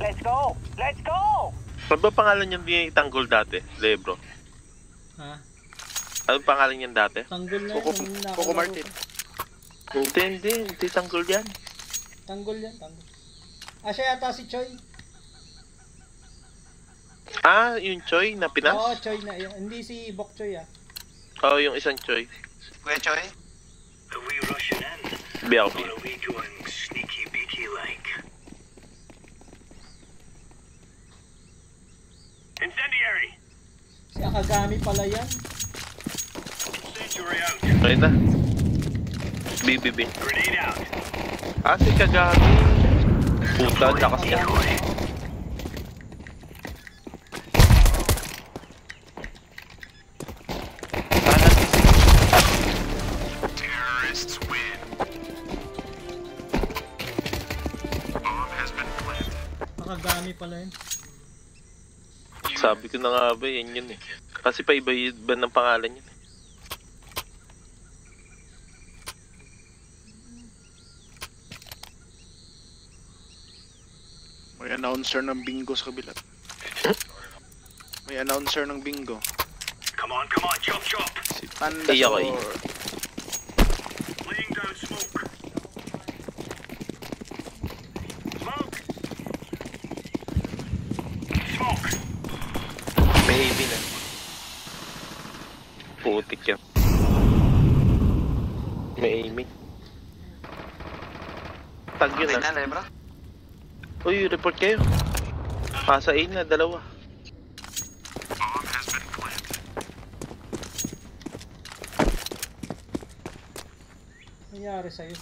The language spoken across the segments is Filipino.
Let's go! Let's go! Ano ba pangalan niyan di itanggol dati, Lebro? Ha? Ano pangalan niyan dati? Tanggol na yun. Coco Martin. Hindi tanggol yan. Tanggol yan, tanggol. Siya yata si Choi. Yung Choi na Pinas? Oo, Choi na. Hindi si Bok Choi Oo, yung isang Choi. Kuya Choy? Are we rushing in? BLB. Or are we going sneaky beaky like? Incendiary! Si Akagami pala yan. Incendiary out. Okay na. BBB. Grenade out. Si Kagami. Puta, lakas niya. Terrorists win. Bomb has been planted. Akagami pala yan. Sabi ko na nga ba, yan yun eh. Kasi paiba-iba ng pangalan yun eh. May announcer ng bingo sa kabila. May announcer ng bingo. Come on, chop chop. Si Panda Iyo ko eh. Laying down smoke. Smoke. Smoke. Maybe na. Putik yan. May aiming. Tag yun na, Lebra? Uy, report kayo. Pasa A na, dalawa. Bomb has been planted. Nangyari sa'yo.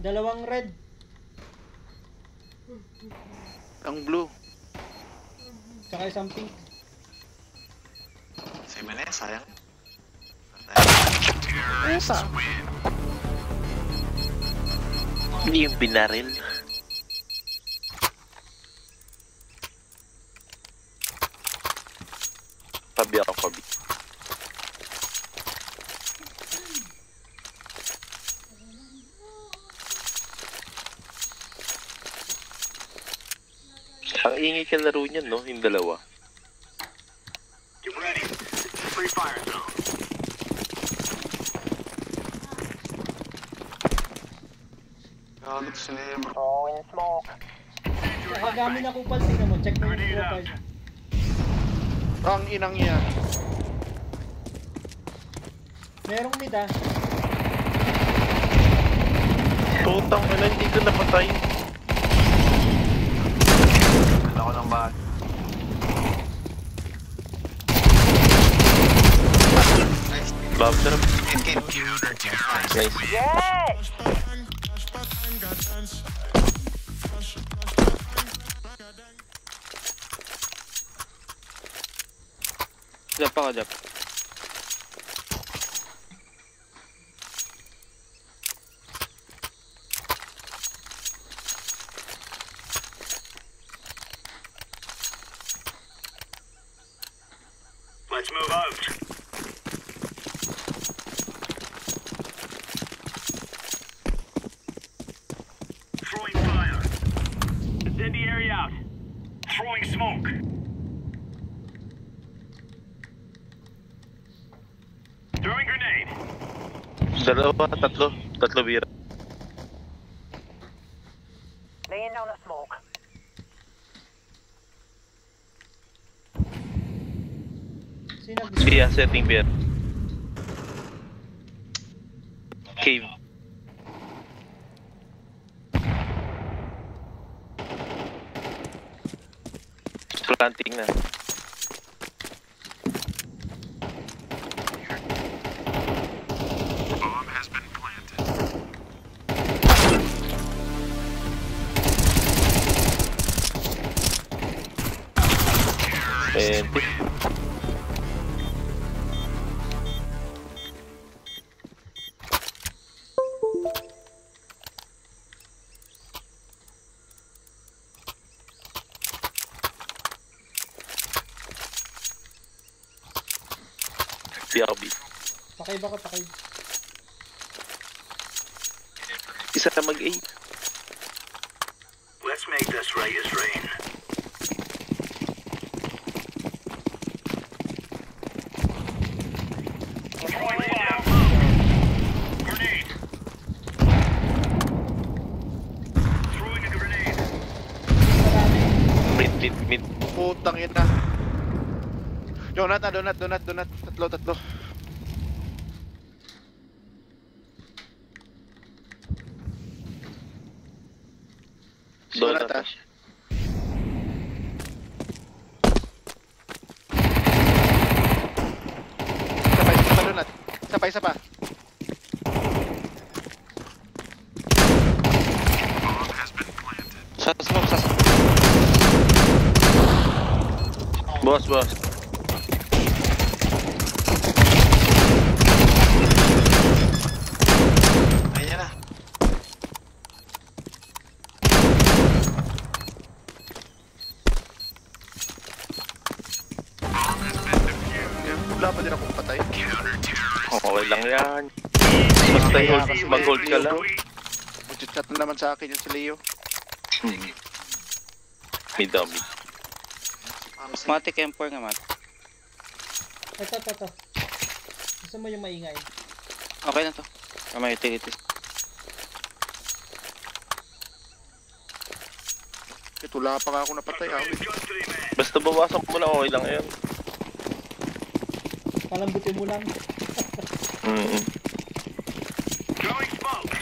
Dalawang red. Ang blue. Tsaka isang pink. Si Mene, sayang. Terrorists win. Hindi yung binaril. Pabi ako, pabi. Ang ingay ka laro niyan, no? Yung dalawa. Get ready. Free fire zone. Galit si Lebra. Throwing smoke. Akagami na kupal. Tingnan mo. Check mo yung profile. Ang inang yan. Merong mid Putang ina, hindi ko napatay. Ako ng bahay. Bob, sarap. Terrorists Nice. Yes! Jump ako, jump. Let's move out. Throwing fire. Incendiary out. Throwing smoke. Throwing grenade. Dalawa, tatlo bira. Laying down a smoke. Sino Bia, setting beer. Cave. Planting na. Bomb has been planted. And BRB. Pakay ba ka, pakay? Isa na mag-A. Let's make this right as rain. Throwing fire. Grenade. Throwing a grenade. Mid. Putang ina. Donut. Tatlo. Donut. ah. Isa pa. Sa smoke. Boss. Ayan na. Wala pa din akong patay. Okay lang yan. Basta mag-hold ka lang. Mag-chat na naman sa akin yung si Leo. Mid. Matic M4 nga, Mat. Ito. Gusto mo yung maingay? Okay na to. May utilities. Ito, wala pa nga ako napatay. Basta bawasan mo lang, okay lang yan. Palambutin mo lang. Throwing smoke.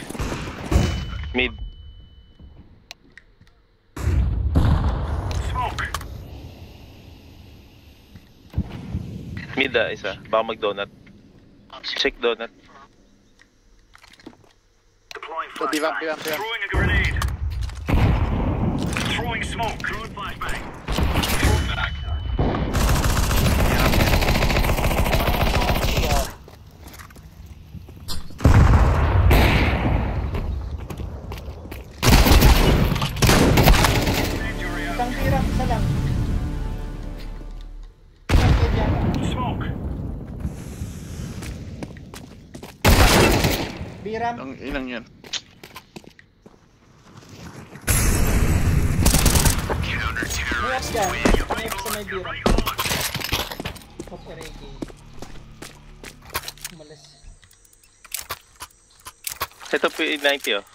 Mid. Smoke. Mid isa. Baka mag-donut. Check donut. Deploying So, divang. flashbang. Throwing a grenade. Throwing smoke. Throwing flashbang. Throw back. Isang birang, isa lang. Isang kid yata. Smoke. Biram. Ang inang yan. May off dyan. May off sa may biram. Off RAK. Umalis. Ito po yung 90 oh.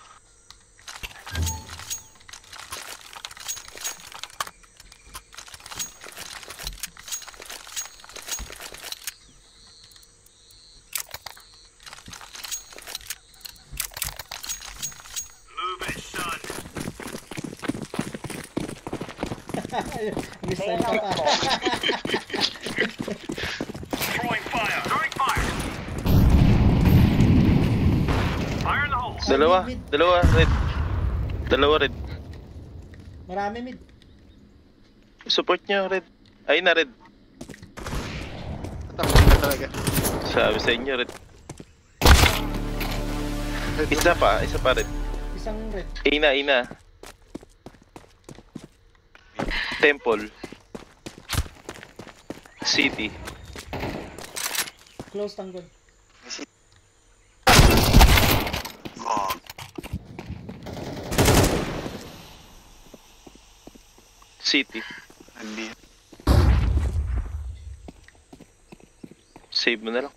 Move it, son. Mistyle ka pa. Throwing fire. Throwing fire. Fire in the hole. Dalawa red. Marami mid. Support nyo red. Ay na red. Tapos na talaga. Sabi sa inyo red. Isa pa red. Isang red. Ina. Temple. City. Close tanggol. City. Save mo na lang.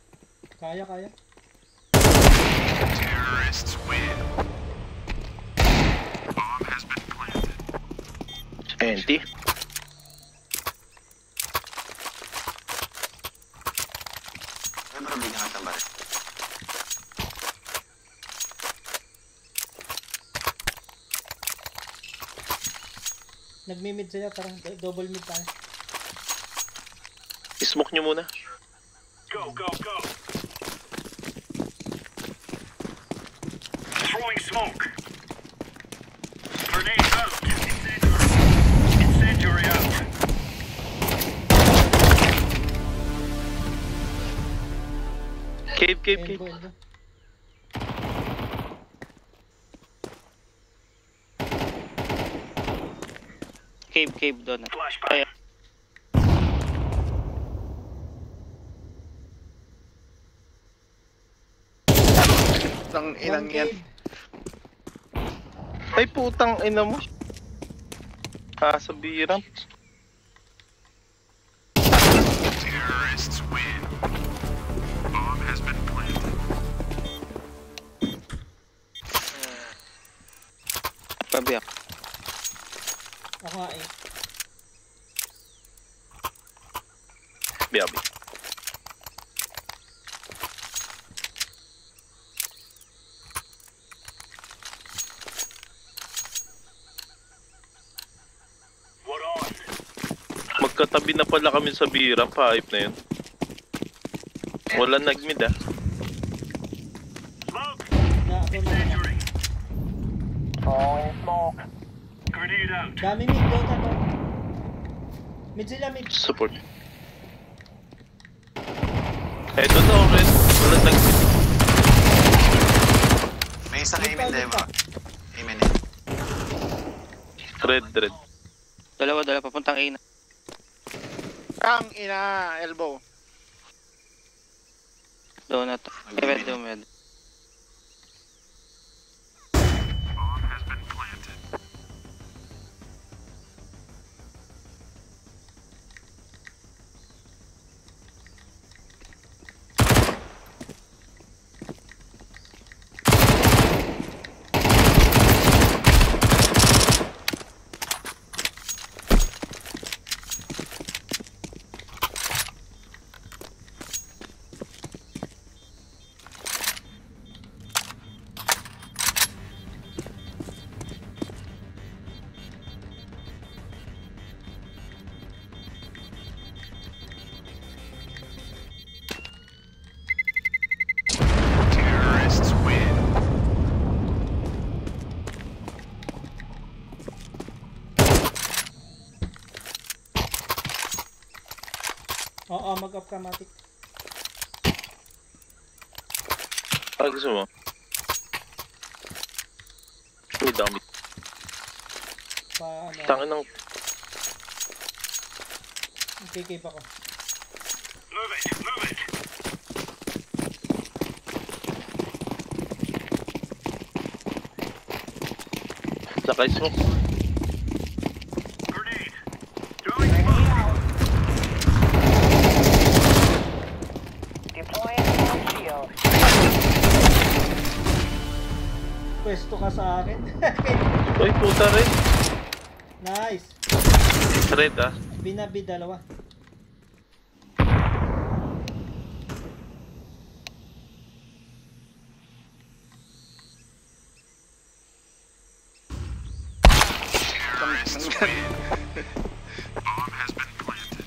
Kaya. Terrorists win. Bomb has been planted. Empty. Nagmi-mid sila, tara. Double mid tayo. Smoke nyo muna. Go. Throwing smoke. Grenade out. Incendiary out. Cave. Elbow. Cave, donut. Flashbang. Nang inang One yan. cave. Ay, putang ina mo. Sa biram. Terrorists win. Bomb has been planted. Pabiyak. Ako nga eh. Biyabi. What on? Magkatabi na pala kami sa biram. Paayip na yun. Wala nagmid ah. Smoke. Na ako na. Injury. Throwing smoke. Grenade out. Dami mid doon na to. Mid sila mid. Support. Eto na, red. Wala nagmid. May isang Mid pa, aim in mid demo. pa. Amen eh. Red. Dalawa, papuntang A na. Ang ina, elbow. Donut. Med, med. Bomb has been planted. Terrorists win. Oo, mag-up ka matik. Gusto mo? Uy, dami. Pa ano. Tangin ng... Kikip ako. Move it. Move it. Sakay smoke. Grenade. Throwing smoke. Deploying smoke shield. Pwesto ka sa akin. Uy, puta red. Nice. Red ah. Binabi dalawa. Terrorists win. Bomb has been planted.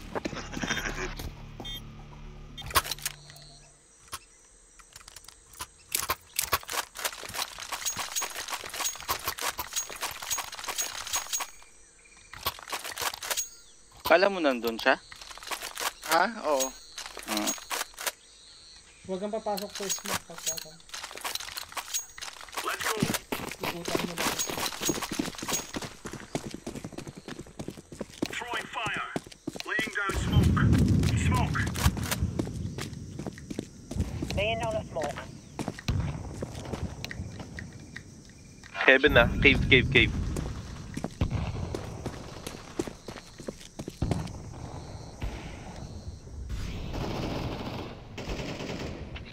Kala mo nandun siya? Ha? Oo. Huwag kang papasok sa smoke. Pagkakang. Let's go. Ikutan mo lang. Throwing fire. Laying down smoke. Smoke. Laying down a smoke. Heaven ah. Cave.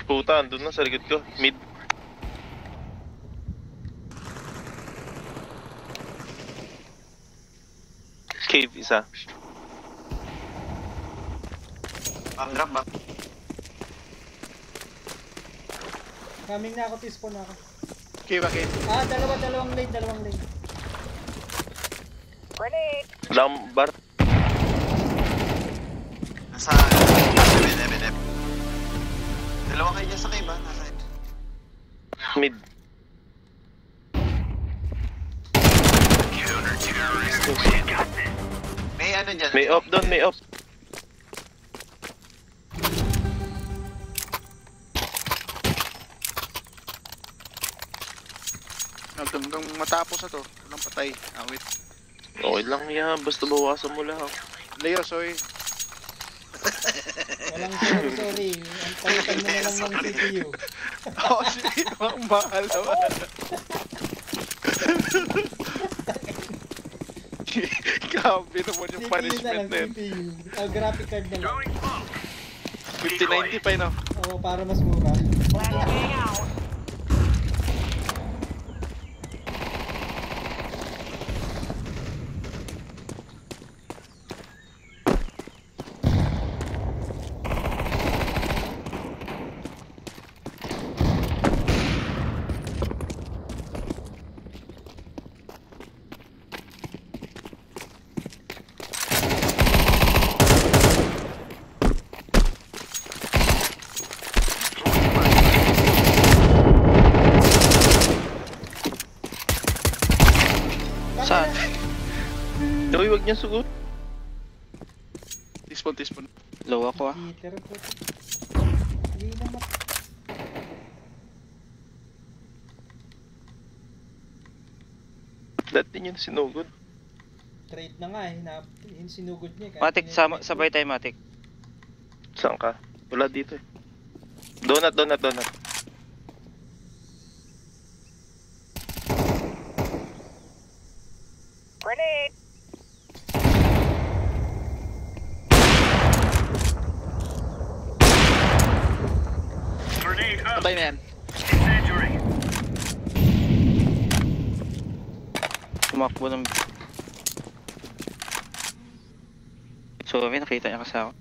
Puta, andun na sa likod ko. Mid. Cave isa. Drop ba? Coming na ako, T-spawn na ako. Okay, bakit? Dalawang lane. Grenade. Lambar. Nasa Evan. Dalawa kayo dyan sa cave ha? Nasa Mid. Counter-terrorists win. Got this. may ano dyan? May up doon, may up. Hanggang matapos na to. Walang patay. Wait. Okay lang yan, basta bawasan mo lang. Leo, soy. Walang sorry. Ang palitan mo na lang ng CPU. Oo, sige. Ang mahal naman. Grabe naman yung CPU na punishment lang, na yun. CPU. Graphic card na lang. Going smoke. 5090 pa yun, no? Oo, para mas mura. Last gang out. Saan? Uy, wag niya sugot. Tispan. Low ako ah. Peter ko. Hindi naman. Dati yun sinugod. Trade na nga eh. Yung sinugod niya. kahit Matik, hindi- sabay tayo Matik. Saan ka? Wala dito eh. Donut. Grenade. Grenade out. Patay na yan. Incendiary. Tumakbo ng... So, may nakita niya kasi ako.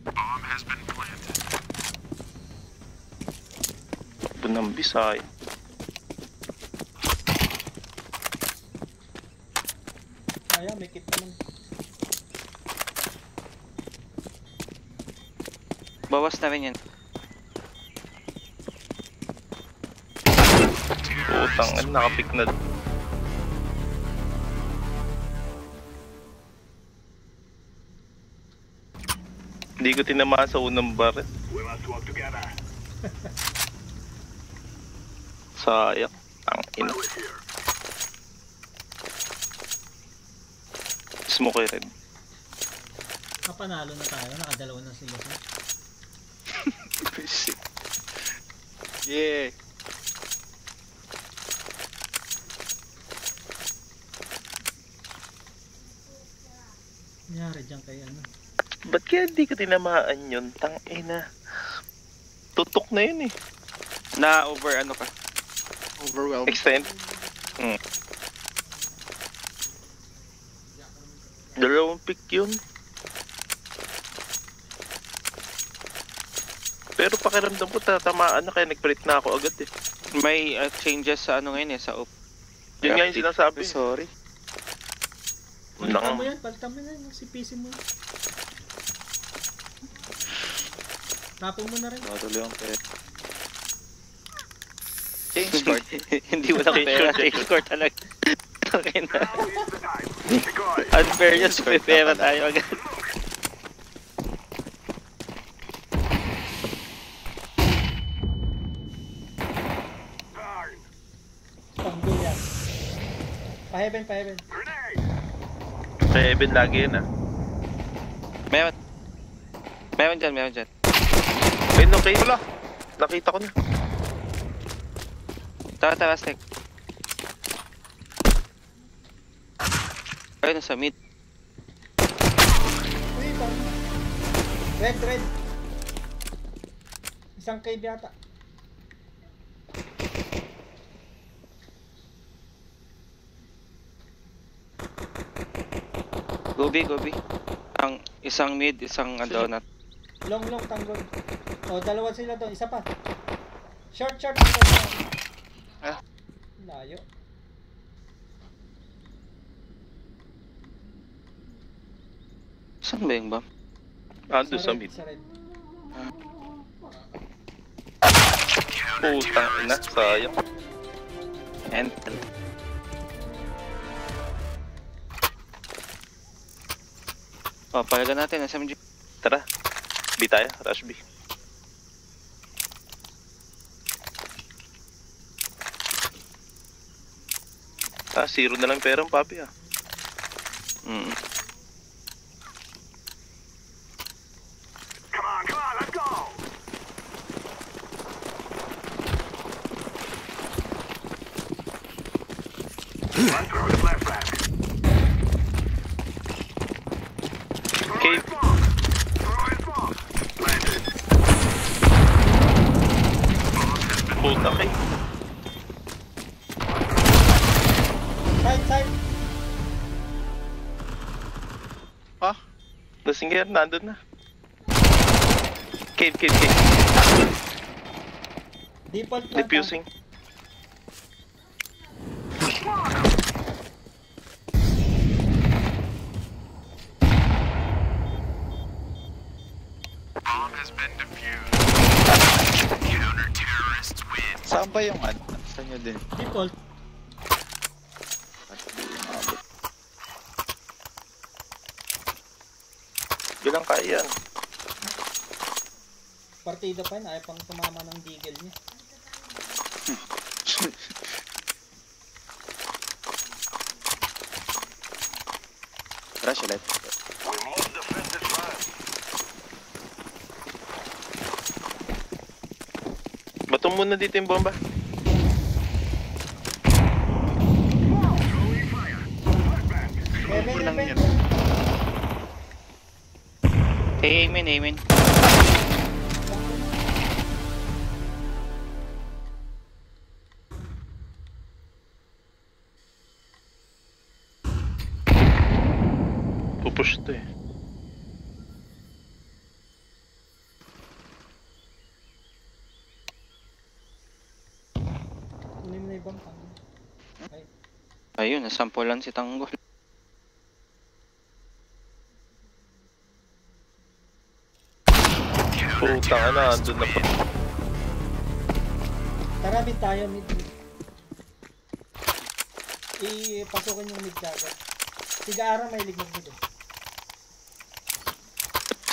Bomb has been planted. Doon ang Bisay. Kaya, may kit naman. Bawas na rin yan. Putang, nakapik na. Hindi ko tinamaan sa unang barret. We must work together. Sayang. Ang ina. Power here. Smoke red. Kapanalo na tayo. Nakadalawa na sila. Shit. Yeah. Nangyari dyan kay ano. Ba't kaya di ko tinamaan yun? Tang ina. Tutok na yun eh. Na-over ano ka? Overwhelmed. Extend. Dalawang pick yun. Pero pakiramdam ko tatamaan na kaya nag-print na ako agad eh. May changes sa ano ngayon eh, sa op. Yun nga yung sinasabi. Sorry. Palitan mo yan. Palitan mo yan. Si PC mo. Tapon mo na rin. Natuloy ang pera. Change card. Hindi mo lang pera. Change score talaga. Okay na. Now is the time. Because Unfair yun. So may pera tayo agad. burn. Tanggol yan. Pa-heaven. Grenade. Kaya Eben lagi yun ah. Meron. Meron dyan. Ayun, okay wala. Nakita ko na. Tara, stick. Ayun, nasa mid. Uy, bang. Red. Isang cave yata. Gobi. Ang isang mid, isang donut. Long tanggol. O, dalawa sila doon. Isa pa. Short. Ah. Layo. Saan ba yung bomb? Ando sa mid. Sa red. Putang ina. Sayang. And palagan natin, SMG. Tara. B tayo. Rush B. Zero na lang perang papi ah. I'm throwing a flashback. Cave. Throwing bomb. Planted. Puta kay. Side. Ha? Lasinger, nandun na. Cave. Default lang. Diffusing. Saan ba yung ano? Saan nyo din? Default. Bilang kaya yan. Partida pa yun. Ayaw pang tumama ng deagle niya. Rush ulit. We must defend this land. Bato muna dito yung bomba. Throwing fire. Flashback. Kulang yan. Amen. Pupush to eh. Kunin mo na ibang tango. Ay, Ayun, nasampulan si Tanggol. Putang na, andun na pa. tara mid tayo mid. Ipasukin yung mid kagad. Tiga-ara may lignog mid eh.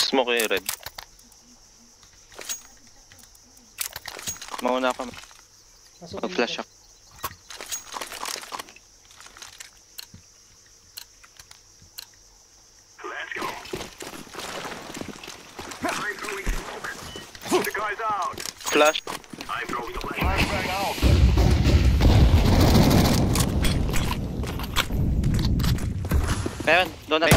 Smoke yung red. Mauna ka. Pasukin Mag-flash mid. ako. Let's go. I'm throwing smoke. The guy's out. Flash. I'm throwing the flashback out. Meron, donut.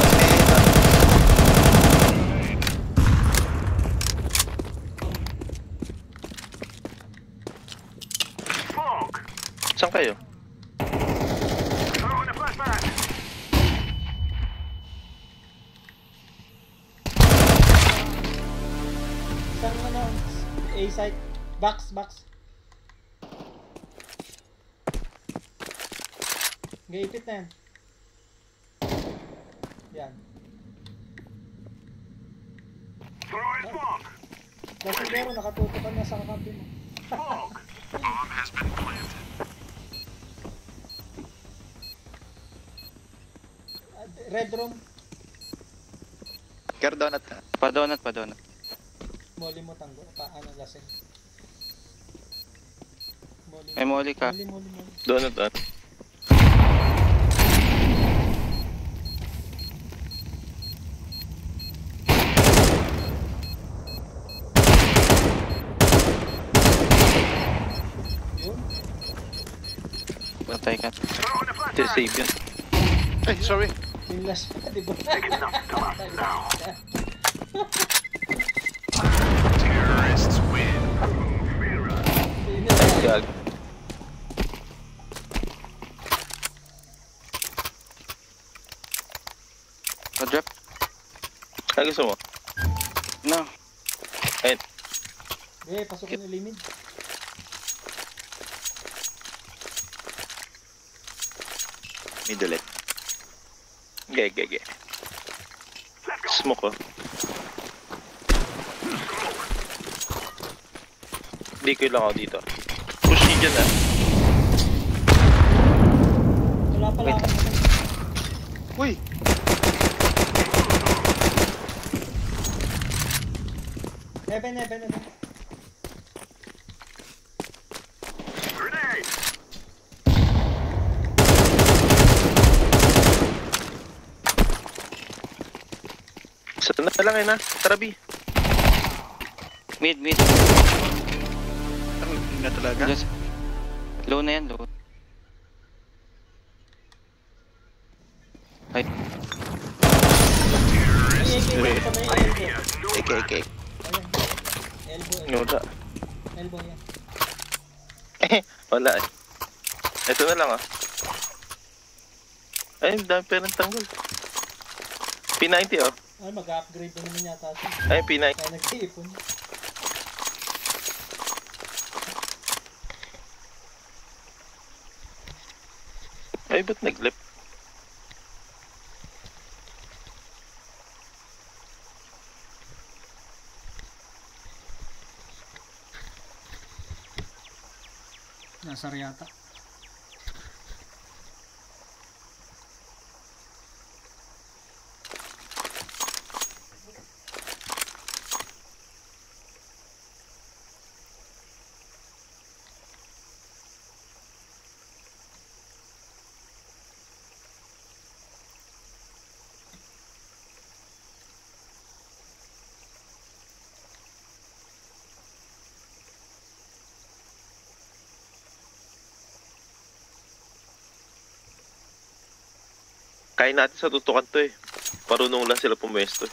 Smoke. Saan kayo? Throwing a flashback. Isang ano, A site. Box. Gaipit na yan. Yan. Throwing smoke. Lasingero, nakatuto ka na sa kakampi mo. Smoke. Red room. Care donut na. Pa-donut. Molly mo tango. Paano lasing? Molly. May molly ka. Molly. Donut. Yun. Patay ka. Throwing a flashback. Save yun. Ay, sorry. Yung last pa, di ba? Take enough to last now. Hindi na. Gag. Pa-drop. Ano gusto mo? No. Ayun. Eh, pasukin yung limit. Mid ulit. Gay. Smoke ko. Hindi ko lang ako dito. Push niyo dyan ah. Wala pala Wait. ako. Uy! Heaven. Grenade. Saan na lang na? Tara B. Mid. Ang na talaga. Just, low na yan, low. yan sa may elbow. AK. Ayan. Elbow. Wala. Elbow yan. Wala eh. Ito na lang ah. Ay, dami pa rin tanggol. P90 oh. Ay, mag-upgrade na naman yata siya. Ay, P90. Kaya nag-iipon. Ay, ba't nag-lip? Nasar yata. Kain natin sa tutukan to eh. Marunong lang sila pumwesto.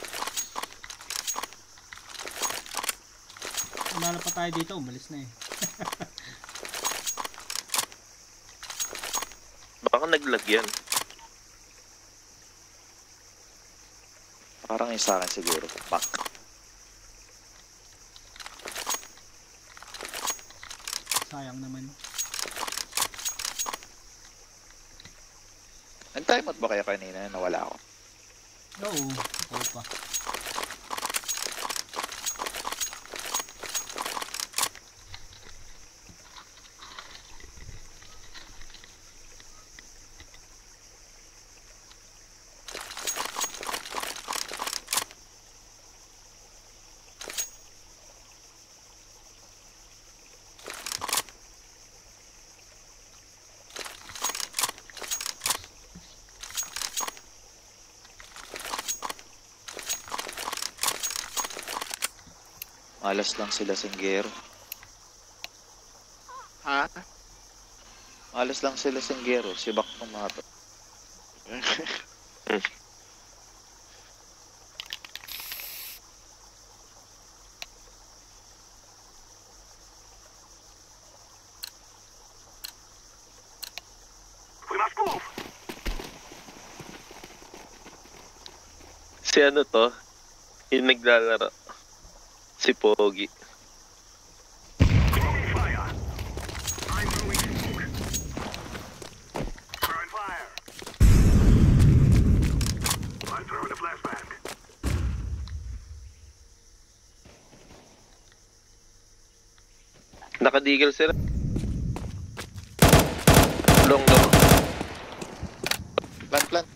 Umala pa tayo dito, umalis na eh. Baka naglag yan. Parang yung sa akin siguro. Back. Sayang naman. Nag-time out ba kaya kanina? Nawala ako. Oo, oo pa. Malas lang sila Singgero. Ha? Malas lang sila Singgero. Si Bak tumato. We must move. Si ano to? Yung naglalaro. Si Pogi. Throwing fire. I'm throwing smoke. Throwing fire. I'm throwing a flashbang. Nakadigil sila. Long. Plant.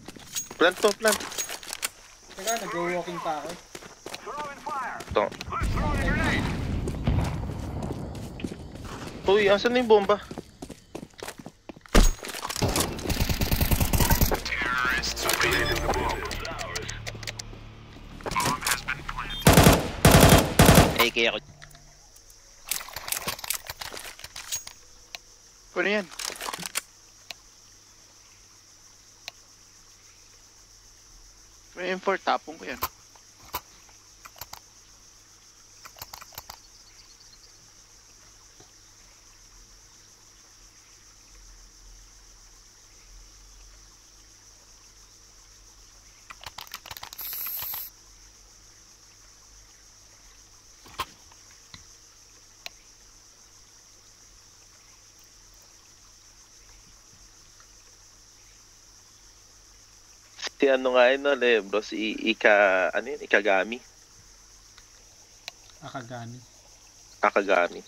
Plant to, plant. Teka, nag-walking pa ako. Throwing fire. Ito. I'm throwing a grenade. Uy, asan na yung bomba? Terrorists planted the bomb. Bomb has been planted. AK ako. Ano yan? May M4, tapong ko yan. Si ano nga yun, no, bro, si ano yun, Ikagami. Akagami. Akagami.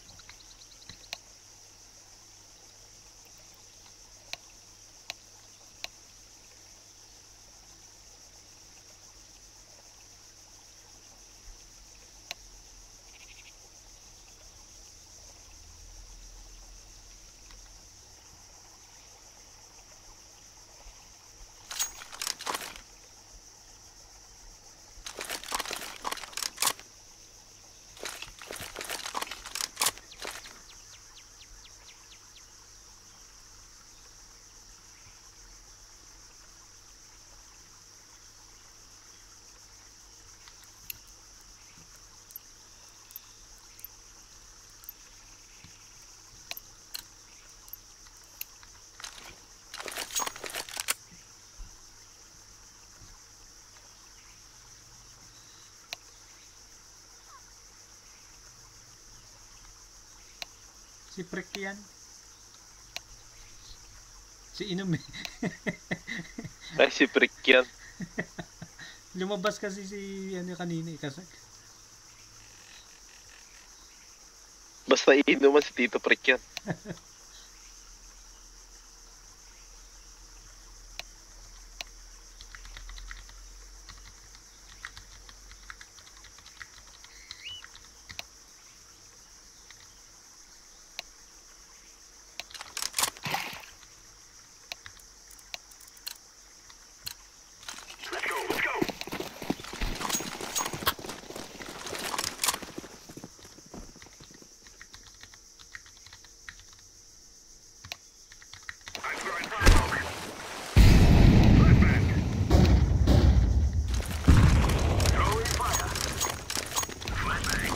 Si Prick yan. Si Inom eh. Ay, si Prick yan. Lumabas kasi si ano kanina eh. Kasi Basta inuman si Tito Prick yan. Let's go, let's go. I'm throwing smoke. Flashbang. Throwing fire. Flashbang.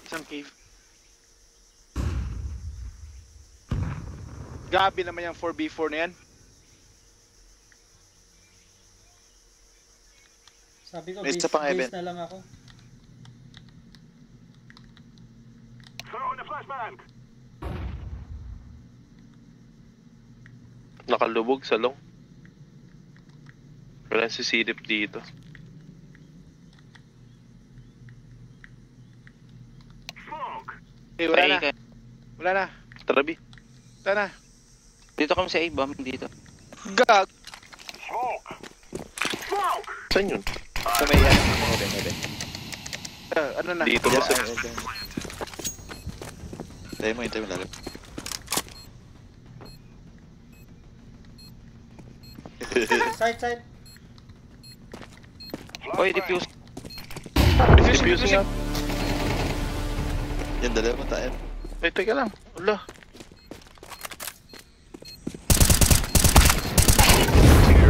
Isang cave. Gabi naman yung 4v4 na yan. sabi ko May base, isa pang base event. na lang ako. Throwing the flashbang. Nakalubog sa long. Walang sisilip dito. Smoke. Eh, wala na. Kaya, Wala na. Tarabi. Wala na. dito kami sa A-bomb, dito. Gag! Smoke. Smoke. Saan yun? Sa may yan. Heaven. Ano na? Dito ba sa... Tayo mo, hintayin mo lalim. Side. Oy, defuse. Diffusing up. Yan, dalawa tayo. Ay, teka lang. Wala.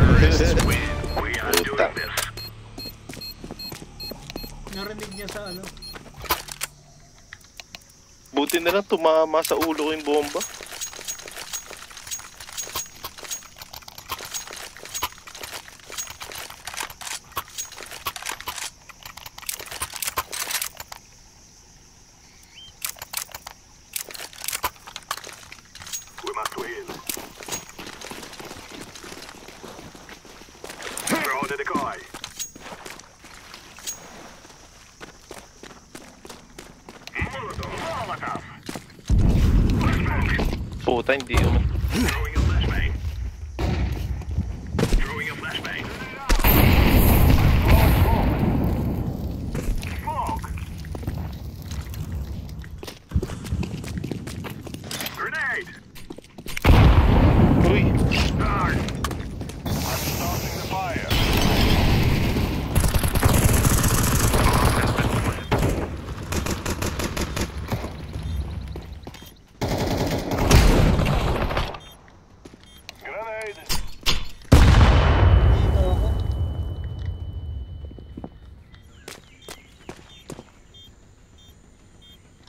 We are doing Puta. this. Narinig niya sa ano. Buti na lang tumama sa ulo ko yung bomba. We must win. Throw the decoy. Molotov. Puta, hindi yun. Throwing a flashbang. Throwing a flashbang. Smoke. Grenade. Uy, Darn. I'm starting the fire. Grenade. Dito ako.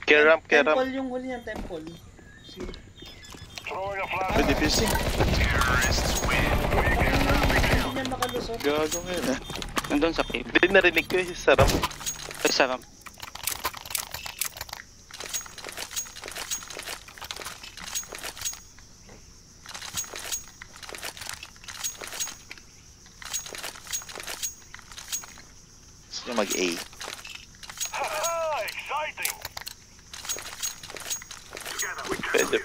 keramp. Temple yung huli yan, temple. Si Throwing a May flashbang. defusing. hindi niya makalusot. Gago ngayon ah. Nandun sa cave. Hindi narinig ko yung sarap. Ay, sarap. Gusto niya mag-A. Haha, exciting. Together we can Pwede.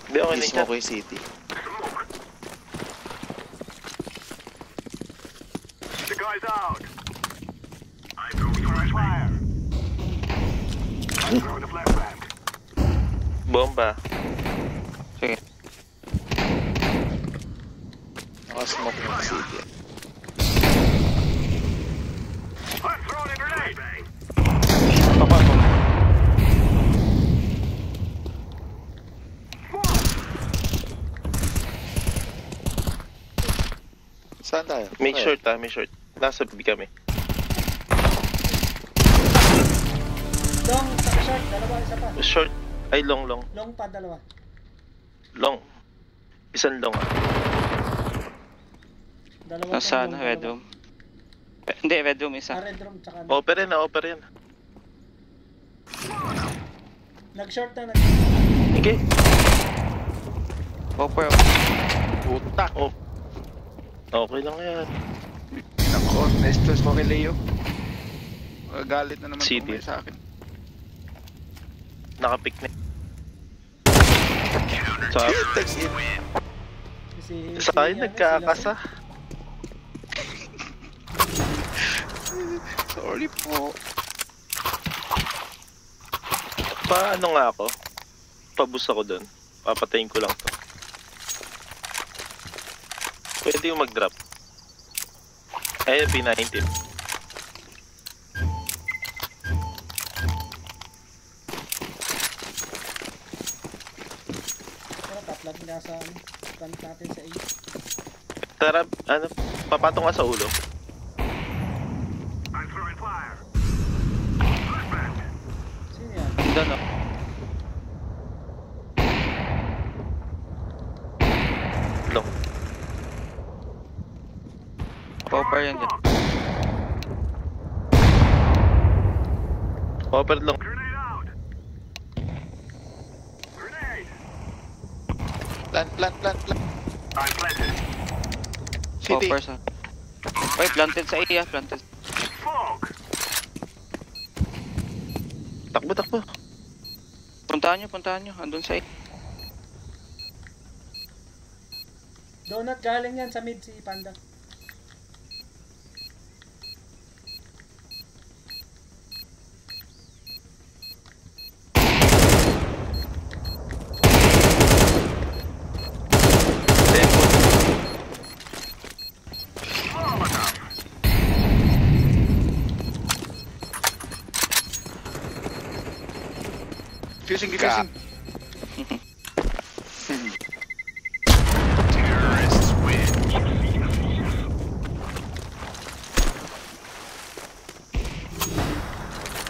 Hindi ako Hindi na smoke yung city. smoke. The guy's out. I'm throwing fire. I'm throwing the flashbang. Bomba. Sige. Nakasmoke yung city. I'm throwing a grenade. Papa, Saan tayo? Make Tayo. short may short. Nasa B kami. Long, saka short, dalawa, isa pa. Short. Ay, long. Long pa, dalawa. Long. Isang long. Dalawa nasa long, red dalawa. room. Hindi, red room Ah, isa. red room, tsaka ano. Open yan. Nag-short na. Sige. Popper. Putak. Oh. Okay lang yan. Nako, na-stress ko kay Leo. Galit na naman City. tumay sa akin. Nakapick na. Sa, sa akin nagkakasa. Sorry po. Paano nga ako? Pabus ako doon. Papatayin ko lang to. Pwede yung mag-drop. Ayun, P19. Tara, tatlag nga sa plant natin sa A. Tara, ano, papatong ka sa ulo. I'm throwing fire. Sino yan? Doon oh. Long. Popper yan dyan. Popper long. Grenade out. Grenade. Plant. I'm planted. City. Popper sa... Uy, planted sa A ah. Planted. Smoke. Takbo. Puntahan nyo. Andun sa A. Donut, galing yan sa mid si Panda. Fusing. Terrorists win.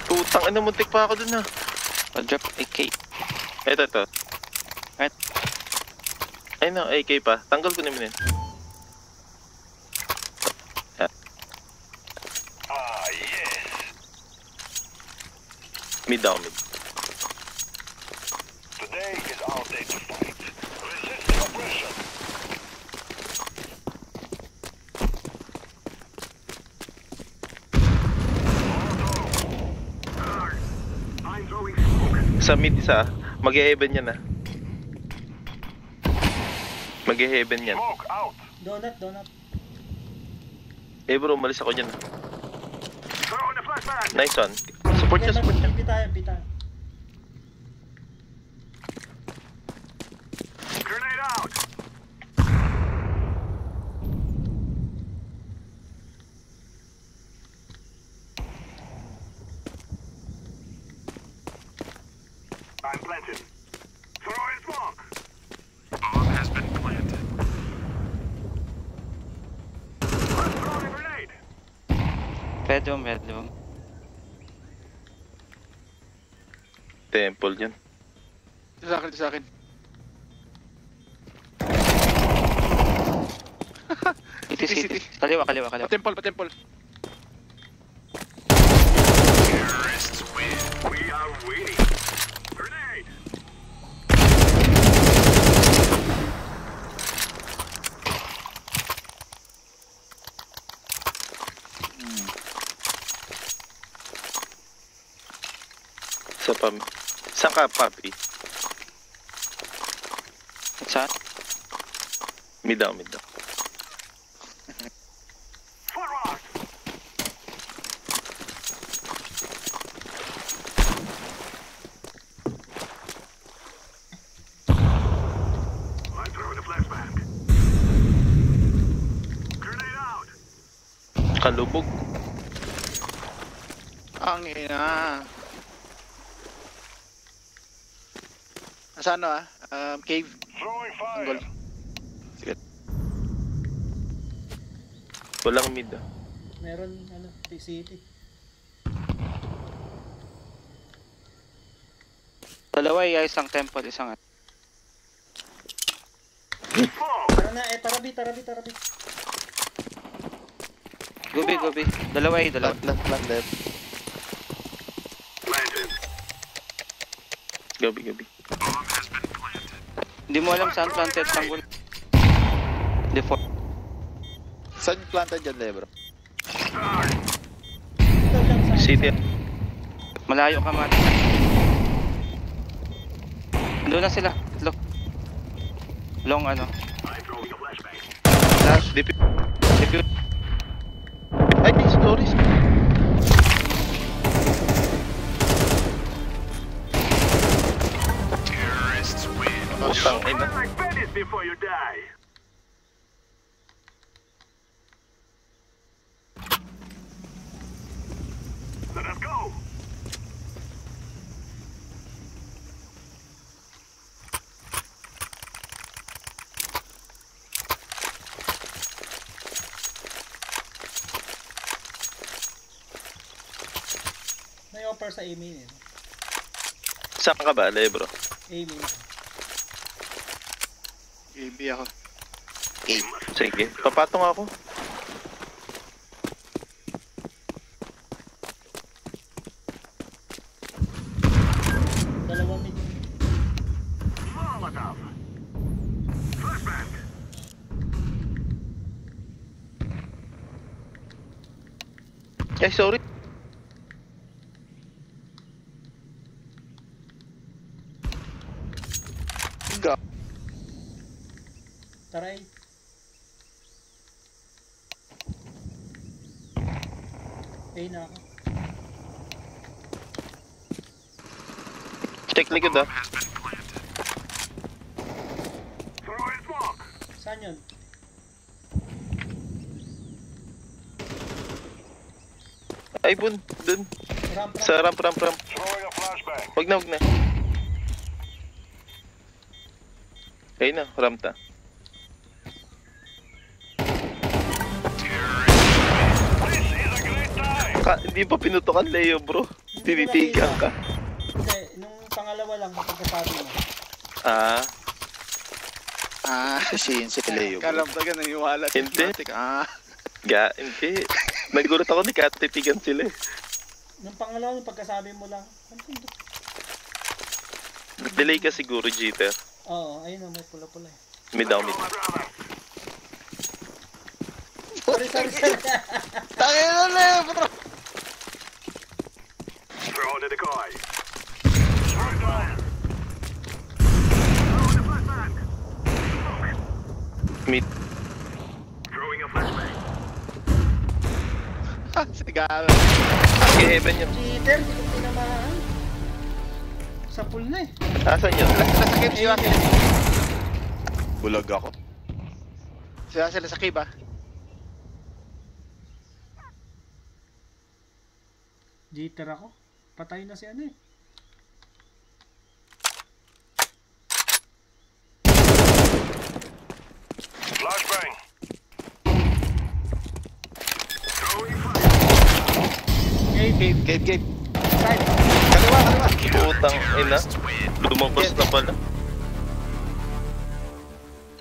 Putang ina, muntik pa ako dun ah. Drop AK. Ito. Right. Ay no, AK pa. Tanggal ko naman yun. Ah, yes. Mid down. Today is our day to fight. Resist the oppression. I'm throwing smoke. Sa mid isa, mag-e-heaven yan ah. Mag-e-heaven yan. Smoke out. Donut. Eh bro, umalis ako dyan ah. Throw in the flashbang. Nice one. Support niya. B tayo. Grenade out. I'm planted. Throw in smoke. Bomb has been planted. I'm throwing a grenade. Bedroom. Temple yan. Ito sa akin. City. Kaliwa. Patemple. Terrorists win. We are winning. Grenade. Saan ka, papi? Saan? Mid down. Forward. I'm throwing a flashbang. Grenade out. Kalubog. Ang ina. Nasa ano ah? Cave. Throwing Angle. fire. Sige. Walang mid ah. Meron, City. Dalawa isang temple, isang at. Smoke. Tara na, tara B. Gobi. Dalawa. Plant left. Planted. Gabi. Hindi mo alam saan planted tanggol. Default. Saan planted dyan, Lebro? Ito lang sa City. Malayo ka man. Doon na sila. Look. Long ano. Flash. Defuse. Ay, stories. Putang ina. Like Venice before you die. Let us go. may offer sa A-main eh. Saan ka ba, Lebro? A-main. AB ako. Sige, papatong ako. Dalawa mid. Molotov. Flashbang. Ay, sorry. Taray. A na ako. Check likod ah. Throw in smoke. Saan yun? Ay, bun. Dun. Ramp. Sa ramp. Throwing a flashbang. Wag na. Ayun na, ramp na. This is a great time. Hindi pa pinutokan, Leo, bro. Tinitigan ka. Hindi, nung pangalawa lang pagkasabi mo. Si Leo. Kalamdagan, naniwala. Hindi. Hindi. Nagulat ako, ni katitigan sila eh. Nung pangalawa yung pagkasabi mo lang. Ano kung Delay ka siguro, Jeter. Oo, ayun na, may pula-pula eh. Mid down, mid. Sorry. Tangin na, Lebro! Throw in the decoy. Short fire. Throw in the flashbang. Mid. Throwing a flashbang. Sigara. Okay, heaven yun. Cheater, hindi ko tinamaan. Sa pool na eh. Asan yun? Nasa cave sila. Bulag ako. Sila sa cave ah. Cheater ako. Patay na si ano eh. Flashbang. Throwing fire. Cave. Side. Kaliwa. Putang ina. Lumabas na pala.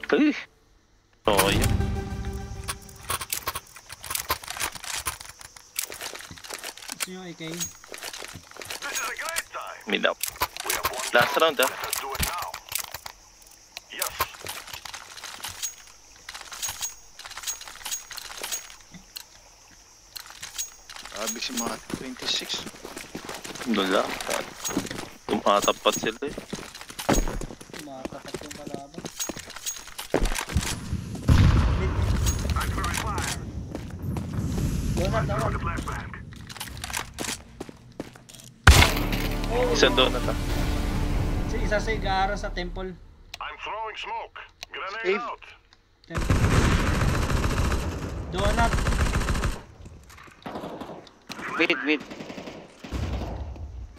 Ay. Oo, yun. Gusto nyo AK? This is a great time. Mid up. We have one. Last round ah. Let's do it now. Yes. Sabi si mga 26. Wala. Tumatapat sila eh. Tumatapat yung kalaban. I'm throwing fire. Donut. Throwing a flashbang. Oh, Isang donut ah. isa sa igara sa temple. I'm throwing smoke. Grenade Save. out. Donut. Wait.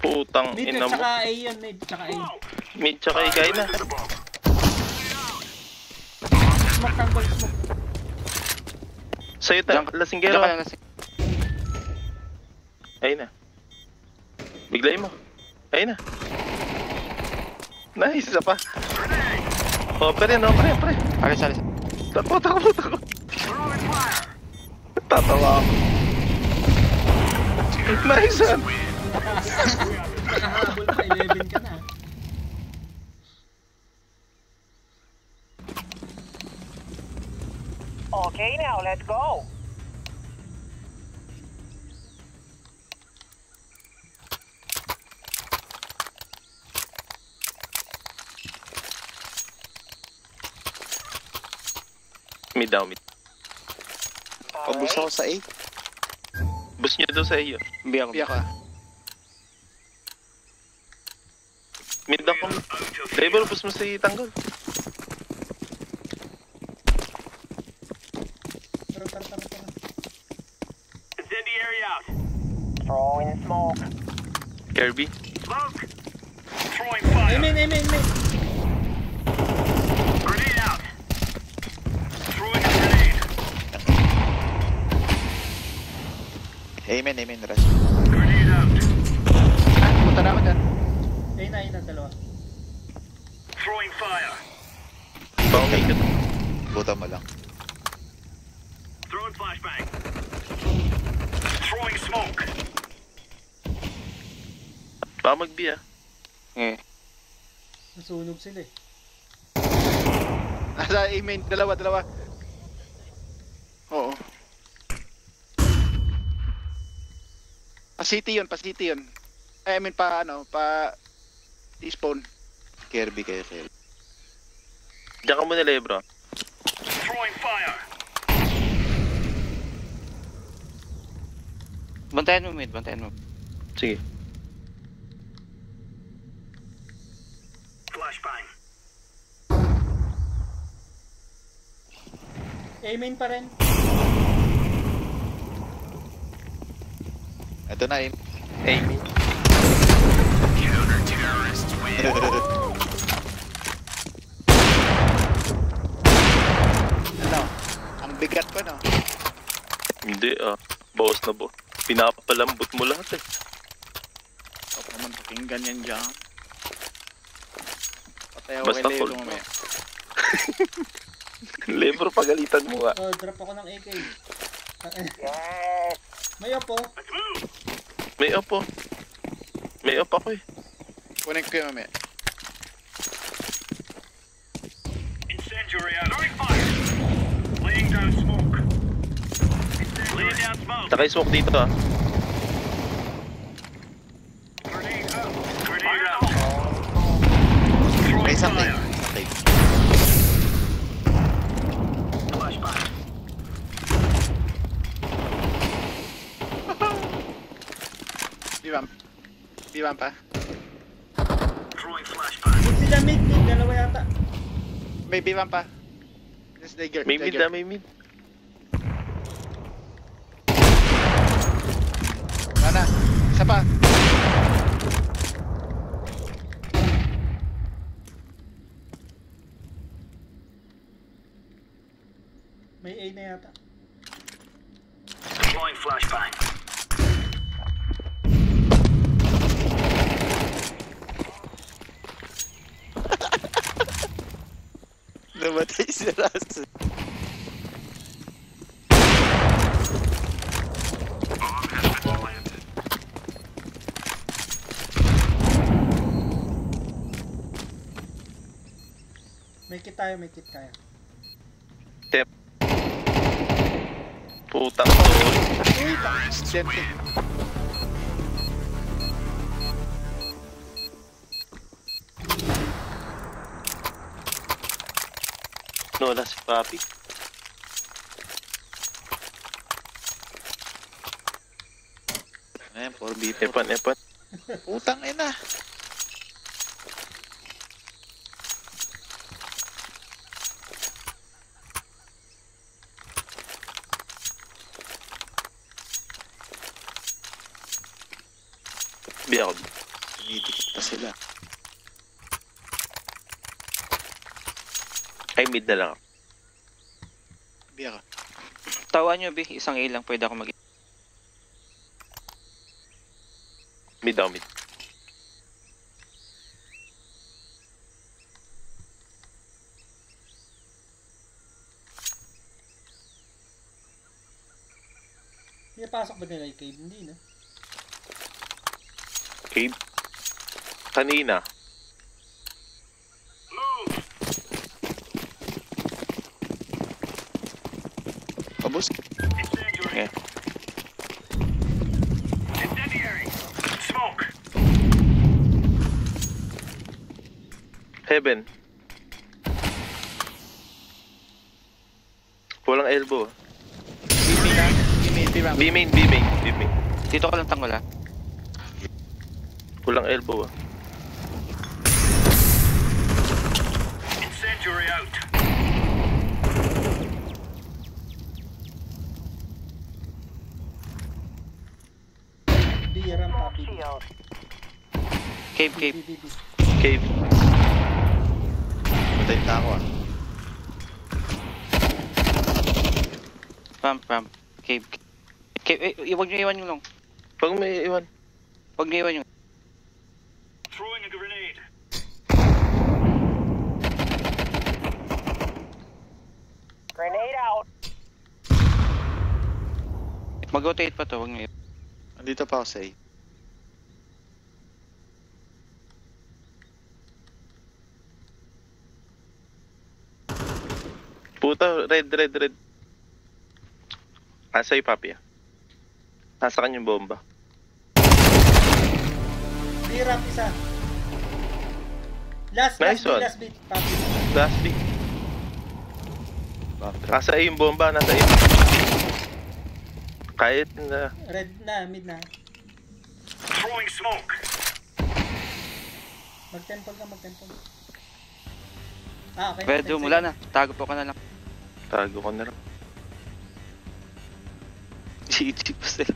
Putang Mid ina at mo. saka A yun. Mid tsaka A. Mid tsaka ikay na. The bomb. Smoke tanggol. Smoke. Sa'yo ta. Lasinggero. Diyan ka lang nasa. Ayun na. Biglay mo. Ayun na. Nice, isa pa. Oh, pre. Alis. Takbo. Throwing fire. Tatawa ako. Nice, ah. Nakahabol pa. 11 ka na. A now, let's go. Mid daw, mid. Pabus ako sa A. Boost nyo daw sa iyo. B ako. Biya ka. Mid ako. Driver, boost mo si Tanggol. Tara. Incendiary out. Throwing smoke. Kirby. Smoke. Throwing fire. Amen. Grenade out. Throwing a grenade. Amen, rush. Grenade out. Punta na ako dyan. A na, dalawa. Throwing fire. Bawang ikot. Buta mo lang. Throwing flashbang. Throwing smoke. Baka mag-B ah. Nasunog sila eh. Nasa amen. Dalawa. Oo. Pa-city yun. I mean, pa T-spawn. Kirby kayo, Kirby. Diyan ka muna, Lebro. Throwing fire. Bantayan mo mid. Sige. Flashbang. Amen pa rin. Ito na, Amen. Amy. Ano? Ang bigat pa, no? Hindi ah. Bawas na bo. Pinapalambot mo lahat eh. Huwag naman pakinggan yan dyan. Patay ako Basta kay cold Lelo mo. mamaya. Lebro, pagalitan mo nga. Oh, drop ako ng AK. Yes. May opo. Let's move. May up oh. May up ako eh. Kunin ko yun mamaya. Incendiary out. Throwing fire. Laying down smoke. Laying down smoke. Saka smoke dito ah. Grenade out. Grenade out. May Throwing something. fire. Flashbang. Biwan pa. Throwing flashbang. Mid sila, mid. Dalawa yata. May biwan pa. This dagger. May mid ah, may mid. Mana? Isa pa. May A na yata. Deploying flashbang. Namatay si Russell. Bomb has been planted. May kit tayo. Step. Putang to. Accidente. No, wala si Papi. Ayan, 4v4. Epan. Putang ina. Biya ako. Tumidikit pa sila. Ay, mid na lang ako. Biya ka. Tawan nyo, B. Isang A lang. Pwede ako mag... Mid ako, mid. Pinapasok ba nila yung cave? Hindi na. Cave. Kanina. Move. Heaven. Walang elbow. B na. B-main. B main, B main, B main. Dito ka lang tanggol ha. Walang elbow ah. Incendiary out. B, ramp up. B. Shield. Cave, B, cave. B, B. Cave. Matayin na ako ah. Ramp. Cave. Cave, huwag nyo iwan yung long. Pag may iwan. Huwag nyo iwan yung... Throwing a grenade. Grenade out. Mag-rotate pa to, huwag nyo iwan. Nandito pa ako sa A. Puta, red. Asa yung papi ah. Nasa kanyang bomba. B, ramp isa. Last Nice one. last bit. Papi. Last pick. Nasa A yung bomba, nasa A. Kahit na... Red na, mid na. Throwing smoke. Mag-temple ka, mag-temple. Ah, okay. Pwede, mula na. Tago po ka na lang. Tago ko na lang. GG pa sila.